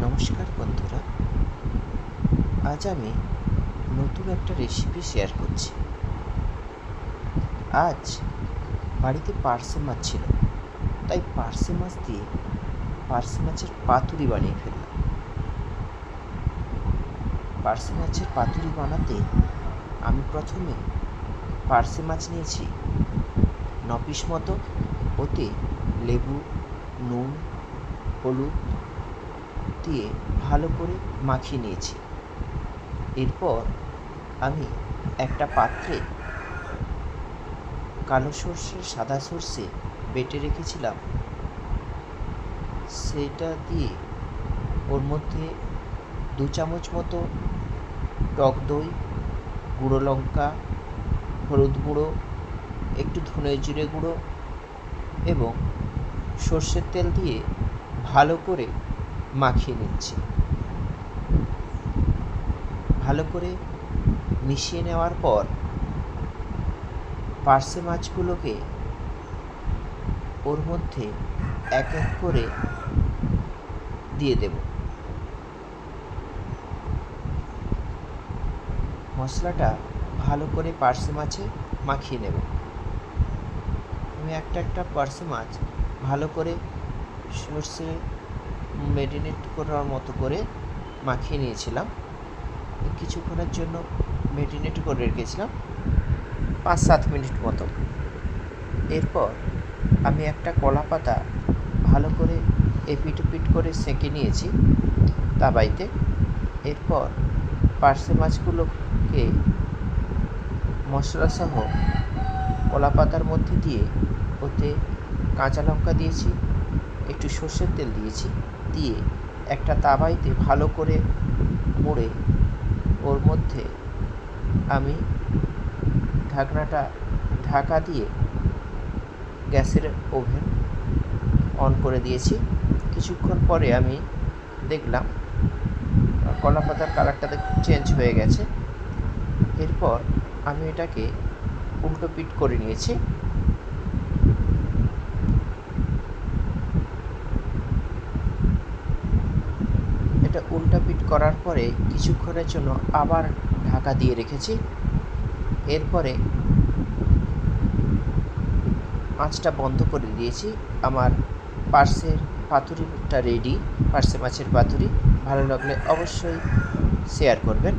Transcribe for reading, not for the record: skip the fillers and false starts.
নমস্কার বন্ধুরা, আজ আমি নতুন একটা রেসিপি শেয়ার করছি। আজ বাড়িতে পার্সে মাছ ছিল, তাই পার্সে মাছ দিয়ে পার্সে মাছের পাতুরি বানিয়ে ফেললাম। পার্সে মাছের পাতুরি বানাতে আমি প্রথমে পার্সে মাছ নিয়েছি 9 পিস মতো, ওতে লেবু, নুন, হলুদ দিয়ে ভালো করে মাখিয়ে নিয়েছি। এরপর আমি একটা পাত্রে কালো সর্ষে, সাদা সর্ষে বেটে রেখেছিলাম, সেটা দিয়ে ওর মধ্যে 2 চামচ মতো টক দই, গুঁড়ো লঙ্কা, হলুদ গুঁড়ো, একটু ধনে জিরে গুঁড়ো এবং সর্ষের তেল দিয়ে ভালো করে মাখিয়ে নিচ্ছি। ভালো করে মিশিয়ে নেওয়ার পর পার্সে মাছগুলোকে ওর মধ্যে এক এক করে দিয়ে দেব। মশলাটা ভালো করে পার্সে মাছে মাখিয়ে নেব। আমি একটা পার্সে মাছ ভালো করে সর্ষে ম্যারিনেট করার মতো করে মাখিয়ে নিয়েছিলাম। কিছুক্ষণের জন্য ম্যারিনেট করে রেখেছিলাম, 5-7 মিনিট মতো। এরপর আমি একটা কলা পাতা ভালো করে এপিট ওপিট করে সেঁকে নিয়েছি তাওয়াতে। এরপর পার্সে মাছগুলোকে মশলাসহ কলা পাতার মধ্যে দিয়ে ওতে কাঁচা লঙ্কা দিয়েছি, একটু সর্ষের তেল দিয়েছি, দিয়ে একটা তাওয়াতে ভালো করে মুড়ে ওর মধ্যে আমি ঢাকনাটা ঢাকা দিয়ে গ্যাসের ওভেন অন করে দিয়েছি। কিছুক্ষণ পরে আমি দেখলাম কলা পাতার কালারটা চেঞ্জ হয়ে গেছে। এরপর আমি এটাকে উল্টো পিট করে নিয়েছি। এটা উল্টা পিট করার পরে কিছুক্ষণের জন্য আবার ঢাকা দিয়ে রেখেছি। এরপরে আঁচটা বন্ধ করে দিয়েছি। আমার পার্সের পাতুরিটা রেডি। পার্সে মাছের পাতুরি ভালো লাগলে অবশ্যই শেয়ার করবেন।